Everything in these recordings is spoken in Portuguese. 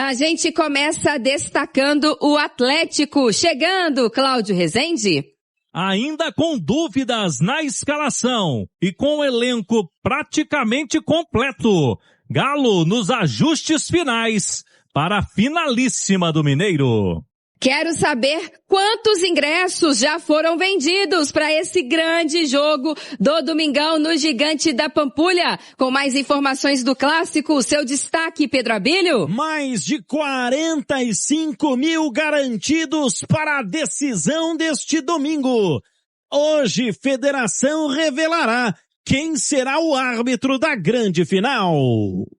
A gente começa destacando o Atlético. Chegando, Cláudio Rezende. Ainda com dúvidas na escalação e com o elenco praticamente completo. Galo nos ajustes finais para a finalíssima do Mineiro. Quero saber quantos ingressos já foram vendidos para esse grande jogo do Domingão no Gigante da Pampulha. Com mais informações do clássico, seu destaque, Pedro Abílio? Mais de 45 mil garantidos para a decisão deste domingo. Hoje, Federação revelará quem será o árbitro da grande final.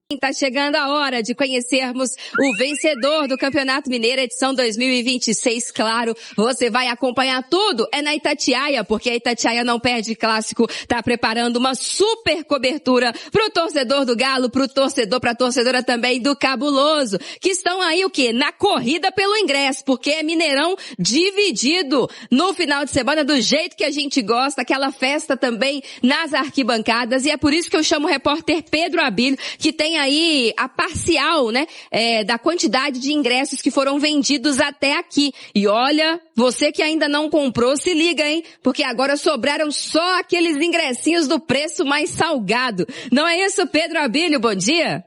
Está chegando a hora de conhecermos o vencedor do Campeonato Mineiro edição 2026, claro. Você vai acompanhar tudo, é na Itatiaia, porque a Itatiaia não perde clássico. Está preparando uma super cobertura pro torcedor do Galo, pra torcedora também do Cabuloso, que estão aí o quê? Na corrida pelo ingresso, porque é Mineirão dividido no final de semana do jeito que a gente gosta, aquela festa também nas arquibancadas, e é por isso que eu chamo o repórter Pedro Abílio, que tem aí a parcial, né, da quantidade de ingressos que foram vendidos até aqui. E olha, você que ainda não comprou, se liga, hein, porque agora sobraram só aqueles ingressinhos do preço mais salgado. Não é isso, Pedro Abílio? Bom dia.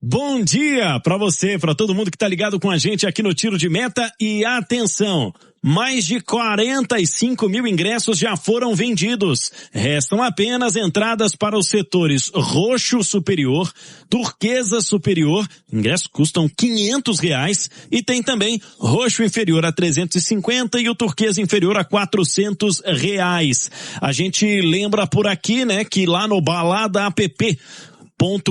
Bom dia para você, para todo mundo que tá ligado com a gente aqui no Tiro de Meta. E atenção, mais de 45 mil ingressos já foram vendidos. Restam apenas entradas para os setores roxo superior, turquesa superior, ingressos custam R$500, e tem também roxo inferior a 350 e o turquesa inferior a R$400. A gente lembra por aqui, né, que lá no Balada App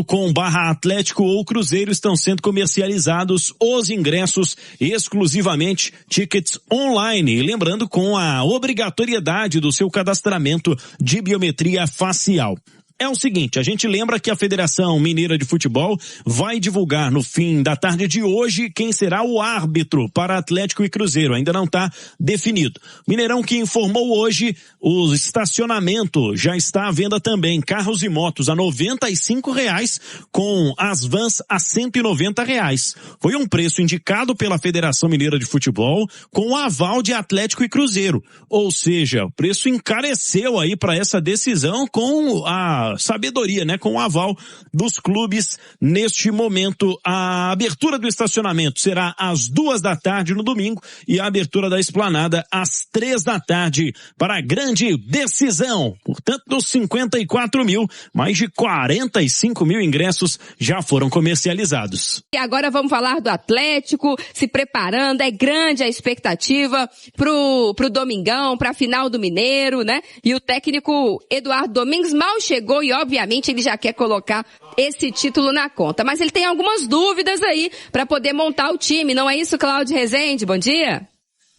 .com/Atlético ou Cruzeiro estão sendo comercializados os ingressos exclusivamente tickets online. E lembrando, com a obrigatoriedade do seu cadastramento de biometria facial. É o seguinte, a gente lembra que a Federação Mineira de Futebol vai divulgar no fim da tarde de hoje quem será o árbitro para Atlético e Cruzeiro. Ainda não está definido. Mineirão que informou hoje, o estacionamento já está à venda também. Carros e motos a R$95, com as vans a R$190. Foi um preço indicado pela Federação Mineira de Futebol com o aval de Atlético e Cruzeiro. Ou seja, o preço encareceu aí para essa decisão com a sabedoria, né, com o aval dos clubes neste momento. A abertura do estacionamento será às 14h no domingo e a abertura da esplanada às 15h para a grande decisão. Portanto, dos 54 mil, mais de 45 mil ingressos já foram comercializados. E agora vamos falar do Atlético se preparando, é grande a expectativa pro Domingão, pra final do Mineiro, né? E o técnico Eduardo Domingues mal chegou e obviamente ele já quer colocar esse título na conta. Mas ele tem algumas dúvidas aí para poder montar o time, não é isso, Cláudio Rezende? Bom dia.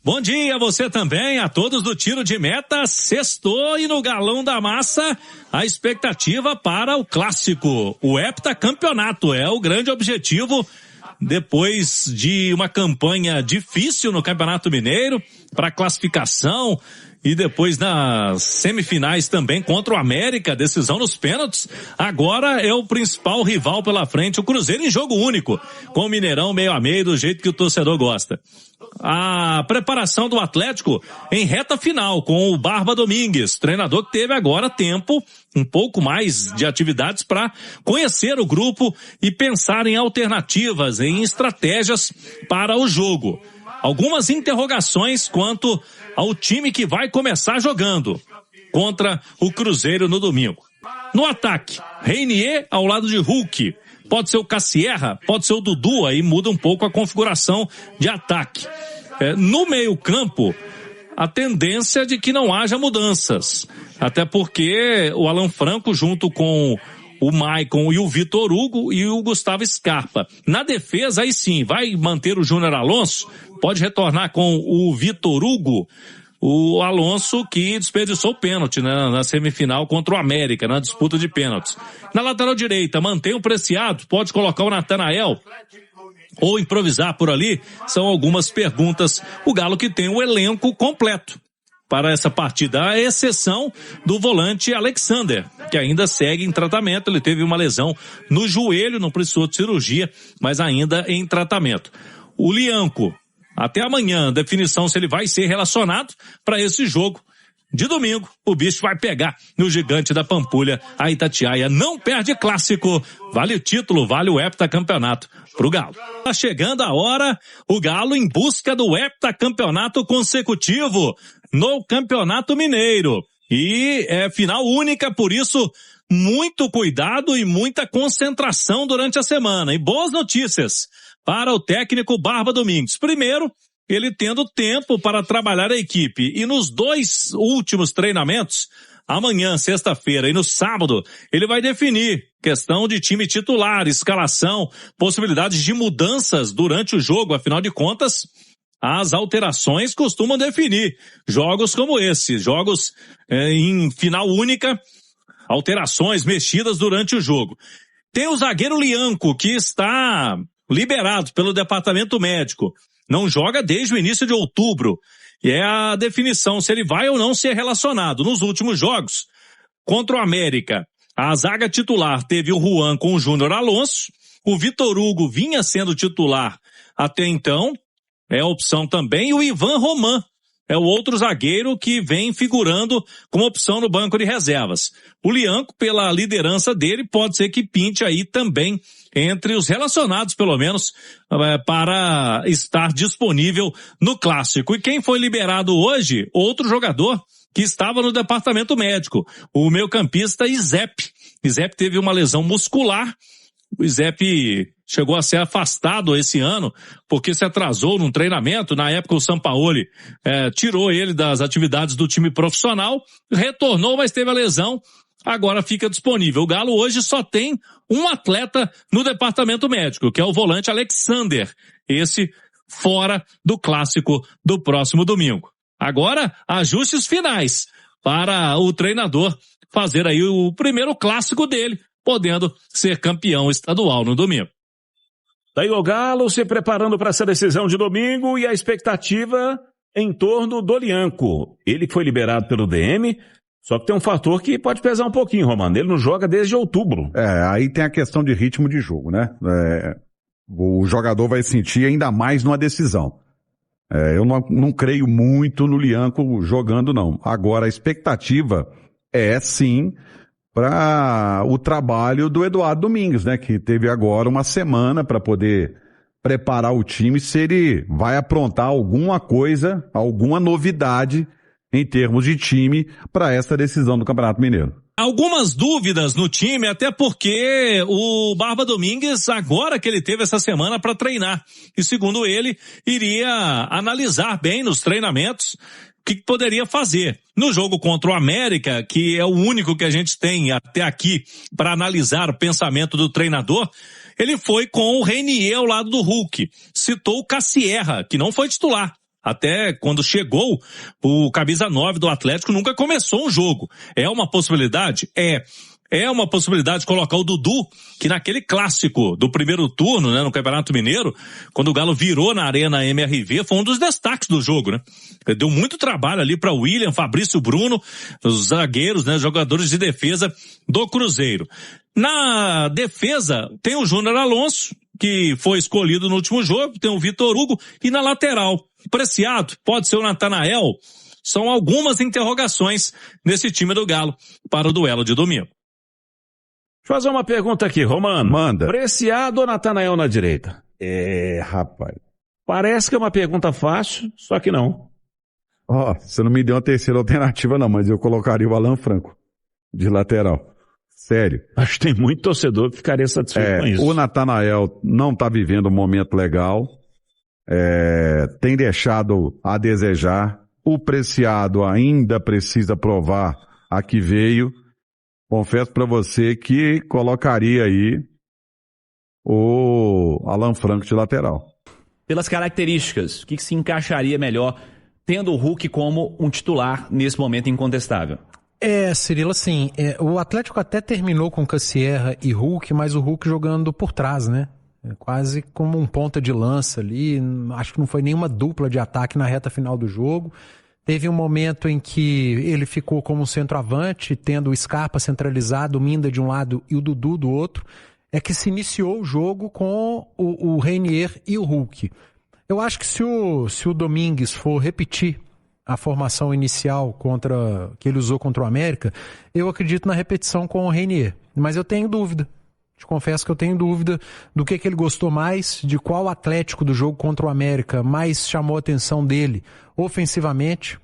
Bom dia a você também, a todos do Tiro de Meta. Sextou e no Galão da Massa a expectativa para o clássico. O heptacampeonato é o grande objetivo depois de uma campanha difícil no Campeonato Mineiro para classificação. E depois nas semifinais também contra o América, decisão nos pênaltis. Agora é o principal rival pela frente, o Cruzeiro em jogo único, com o Mineirão meio a meio, do jeito que o torcedor gosta. A preparação do Atlético em reta final com o Barba Domingues, treinador que teve agora tempo, um pouco mais de atividades para conhecer o grupo e pensar em alternativas, em estratégias para o jogo. Algumas interrogações quanto ao time que vai começar jogando contra o Cruzeiro no domingo. No ataque, Reinier ao lado de Hulk. Pode ser o Cassierra, pode ser o Dudu, aí muda um pouco a configuração de ataque. No meio-campo, a tendência de que não haja mudanças. Até porque o Alan Franco, junto com o Maicon e o Vitor Hugo e o Gustavo Scarpa. Na defesa, aí sim, vai manter o Júnior Alonso, pode retornar com o Vitor Hugo, o Alonso que desperdiçou o pênalti, né, na semifinal contra o América, na disputa de pênaltis. Na lateral direita, mantém o Preciado, pode colocar o Natanael ou improvisar por ali, são algumas perguntas. O Galo que tem o elenco completo. para essa partida, à exceção do volante Alexander, que ainda segue em tratamento. Ele teve uma lesão no joelho, não precisou de cirurgia, mas ainda em tratamento. O Lianco, até amanhã, definição se ele vai ser relacionado para esse jogo. De domingo, o bicho vai pegar no gigante da Pampulha. A Itatiaia não perde clássico. Vale o título, vale o heptacampeonato pro Galo. Tá chegando a hora, o Galo em busca do heptacampeonato consecutivo no Campeonato Mineiro. E é final única, por isso, muito cuidado e muita concentração durante a semana. E boas notícias para o técnico Barba Domingues. Primeiro, ele tendo tempo para trabalhar a equipe. E nos 2 últimos treinamentos, amanhã, sexta-feira e no sábado, ele vai definir questão de time titular, escalação, possibilidades de mudanças durante o jogo. Afinal de contas, as alterações costumam definir jogos como esse, jogos em final única, alterações, mexidas durante o jogo. Tem o zagueiro Lianco, que está liberado pelo departamento médico. Não joga desde o início de outubro. E é a definição se ele vai ou não ser relacionado. Nos últimos jogos, contra o América, a zaga titular teve o Juan com o Júnior Alonso. O Vitor Hugo vinha sendo titular até então. É a opção também. E o Ivan Roman é o outro zagueiro que vem figurando como opção no banco de reservas. O Lianco, pela liderança dele, pode ser que pinte aí também entre os relacionados, pelo menos, para estar disponível no clássico. E quem foi liberado hoje? Outro jogador que estava no departamento médico, o meio-campista Izep. Izep teve uma lesão muscular. O Izep chegou a ser afastado esse ano porque se atrasou num treinamento. Na época o Sampaoli tirou ele das atividades do time profissional, retornou, mas teve a lesão, agora fica disponível. O Galo hoje só tem um atleta no departamento médico, que é o volante Alexander, esse fora do clássico do próximo domingo. Agora, ajustes finais para o treinador fazer aí o primeiro clássico dele, podendo ser campeão estadual no domingo. Daí o Galo se preparando para essa decisão de domingo e a expectativa em torno do Lianco. Ele foi liberado pelo DM, só que tem um fator que pode pesar um pouquinho, Romano. Ele não joga desde outubro. Aí tem a questão de ritmo de jogo, né? O jogador vai sentir ainda mais numa decisão. Eu não creio muito no Lianco jogando, não. Agora, a expectativa é, sim, para o trabalho do Eduardo Domingues, né? Que teve agora uma semana para poder preparar o time, se ele vai aprontar alguma coisa, alguma novidade em termos de time para essa decisão do Campeonato Mineiro. Algumas dúvidas no time, até porque o Barba Domingues, agora que ele teve essa semana para treinar, e segundo ele, iria analisar bem nos treinamentos o que poderia fazer. No jogo contra o América, que é o único que a gente tem até aqui para analisar o pensamento do treinador, ele foi com o Renier ao lado do Hulk. Citou o Cassierra, que não foi titular. Até quando chegou, o camisa 9 do Atlético nunca começou um jogo. É uma possibilidade? É uma possibilidade de colocar o Dudu, que naquele clássico do primeiro turno, né, no Campeonato Mineiro, quando o Galo virou na Arena MRV, foi um dos destaques do jogo, né? Deu muito trabalho ali para William, Fabrício Bruno, os zagueiros, né, jogadores de defesa do Cruzeiro. Na defesa, tem o Júnior Alonso, que foi escolhido no último jogo, tem o Vitor Hugo, e na lateral, Preciado, pode ser o Natanael. São algumas interrogações nesse time do Galo para o duelo de domingo. Deixa eu fazer uma pergunta aqui, Romano. Manda. Preciado ou Natanael na direita? Rapaz. Parece que é uma pergunta fácil, só que não. Você não me deu uma terceira alternativa não, mas eu colocaria o Alan Franco de lateral. Sério. Acho que tem muito torcedor que ficaria satisfeito com isso. O Natanael não está vivendo um momento legal. Tem deixado a desejar. O Preciado ainda precisa provar a que veio. Confesso para você que colocaria aí o Alan Franco de lateral. Pelas características, o que se encaixaria melhor tendo o Hulk como um titular nesse momento incontestável? Cirilo, assim, o Atlético até terminou com Cassierra e Hulk, mas o Hulk jogando por trás, né? Quase como um ponta de lança ali, acho que não foi nenhuma dupla de ataque na reta final do jogo. Teve um momento em que ele ficou como centroavante, tendo o Scarpa centralizado, o Minda de um lado e o Dudu do outro. É que se iniciou o jogo com o Reinier e o Hulk. Eu acho que se o Domingues for repetir a formação inicial que ele usou contra o América, eu acredito na repetição com o Reinier. Mas eu tenho dúvida. Te confesso que eu tenho dúvida do que ele gostou mais, de qual Atlético do jogo contra o América mais chamou a atenção dele ofensivamente,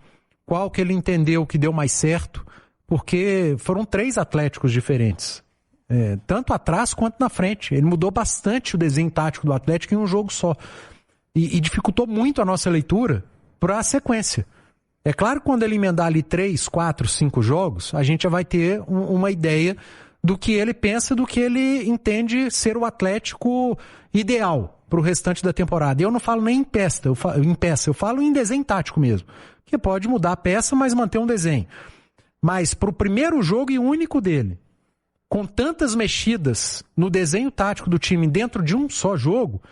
qual que ele entendeu que deu mais certo, porque foram 3 Atléticos diferentes. Tanto atrás quanto na frente. Ele mudou bastante o desenho tático do Atlético em um jogo só. E dificultou muito a nossa leitura para a sequência. É claro que quando ele emendar ali 3, 4, 5 jogos, a gente já vai ter uma ideia do que ele pensa, do que ele entende ser o Atlético ideal para o restante da temporada. E eu não falo nem em peça, eu falo em desenho tático mesmo. Que pode mudar a peça, mas manter um desenho. Mas para o primeiro jogo e único dele, com tantas mexidas no desenho tático do time dentro de um só jogo,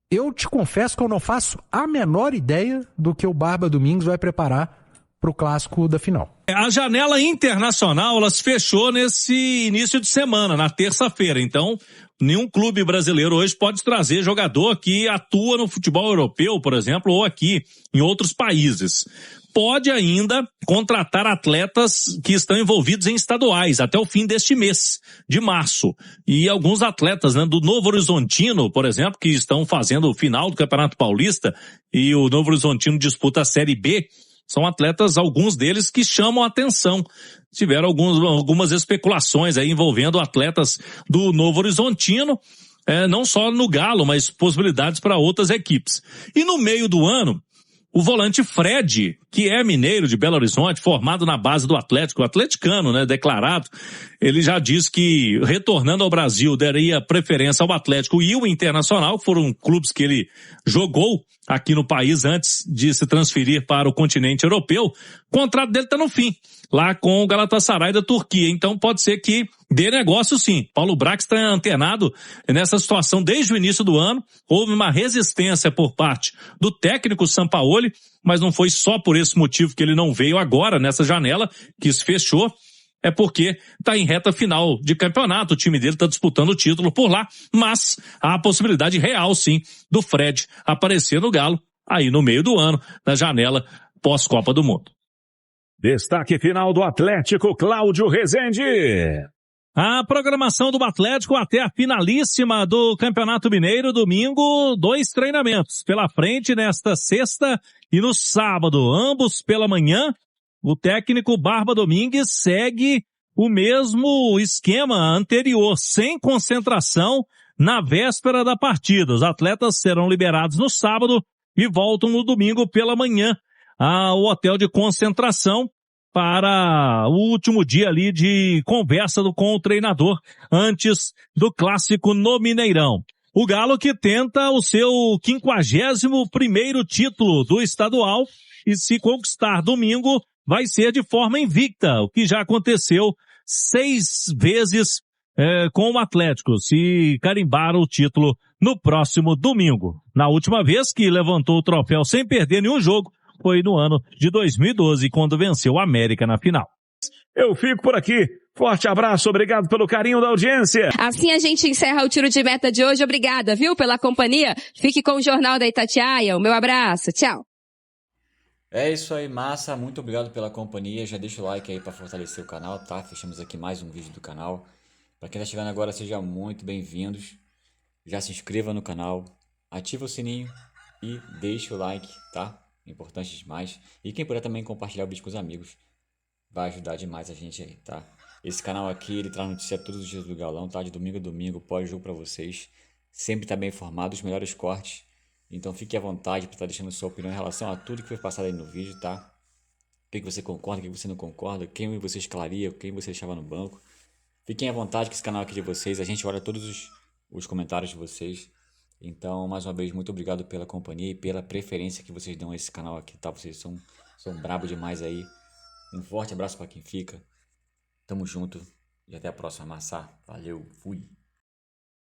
eu te confesso que eu não faço a menor ideia do que o Barba Domingues vai preparar para o clássico da final. A janela internacional, ela se fechou nesse início de semana, na terça-feira. Então, nenhum clube brasileiro hoje pode trazer jogador que atua no futebol europeu, por exemplo, ou aqui em outros países. Pode ainda contratar atletas que estão envolvidos em estaduais até o fim deste mês, de março. E alguns atletas, né, do Novo Horizontino, por exemplo, que estão fazendo o final do Campeonato Paulista, e o Novo Horizontino disputa a Série B, são atletas, alguns deles, que chamam a atenção. Tiveram algumas especulações aí envolvendo atletas do Novo Horizontino, não só no Galo, mas possibilidades para outras equipes. E no meio do ano, o volante Fred, que é mineiro de Belo Horizonte, formado na base do Atlético, atleticano, né, declarado, ele já disse que, retornando ao Brasil, daria preferência ao Atlético e o Internacional, que foram clubes que ele jogou aqui no país antes de se transferir para o continente europeu. O contrato dele está no fim, lá com o Galatasaray da Turquia. Então pode ser que dê negócio sim. Paulo Brax está antenado nessa situação desde o início do ano. Houve uma resistência por parte do técnico Sampaoli, mas não foi só por esse motivo que ele não veio agora nessa janela, que se fechou. É porque está em reta final de campeonato, o time dele está disputando o título por lá, mas há a possibilidade real, sim, do Fred aparecer no Galo, aí no meio do ano, na janela pós-Copa do Mundo. Destaque final do Atlético, Cláudio Rezende. A programação do Atlético até a finalíssima do Campeonato Mineiro, domingo, 2 treinamentos pela frente nesta sexta e no sábado, ambos pela manhã. O técnico Barba Domingues segue o mesmo esquema anterior, sem concentração na véspera da partida. Os atletas serão liberados no sábado e voltam no domingo pela manhã ao hotel de concentração para o último dia ali de conversa com o treinador antes do clássico no Mineirão. O Galo que tenta o seu 51º título do estadual e se conquistar domingo vai ser de forma invicta, o que já aconteceu 6 vezes com o Atlético, se carimbar o título no próximo domingo. Na última vez que levantou o troféu sem perder nenhum jogo, foi no ano de 2012, quando venceu o América na final. Eu fico por aqui. Forte abraço, obrigado pelo carinho da audiência. Assim a gente encerra o Tiro de Meta de hoje. Obrigada, viu, pela companhia. Fique com o Jornal da Itatiaia. O meu abraço. Tchau. É isso aí, massa. Muito obrigado pela companhia. Já deixa o like aí para fortalecer o canal, tá? Fechamos aqui mais um vídeo do canal. Para quem tá chegando agora, sejam muito bem-vindos. Já se inscreva no canal, ativa o sininho e deixa o like, tá? Importante demais. E quem puder também compartilhar o vídeo com os amigos, vai ajudar demais a gente aí, tá? Esse canal aqui, ele traz notícia todos os dias do Galão, tá? De domingo a domingo, pós-jogo para vocês. Sempre tá bem informado, os melhores cortes. Então fique à vontade para estar deixando sua opinião em relação a tudo que foi passado aí no vídeo, tá? O que você concorda, o que você não concorda, quem você escalaria, quem você deixava no banco. Fiquem à vontade que esse canal aqui é de vocês, a gente olha todos os comentários de vocês. Então, mais uma vez, muito obrigado pela companhia e pela preferência que vocês dão a esse canal aqui, tá? Vocês são brabo demais aí. Um forte abraço para quem fica. Tamo junto e até a próxima, massa. Valeu, fui.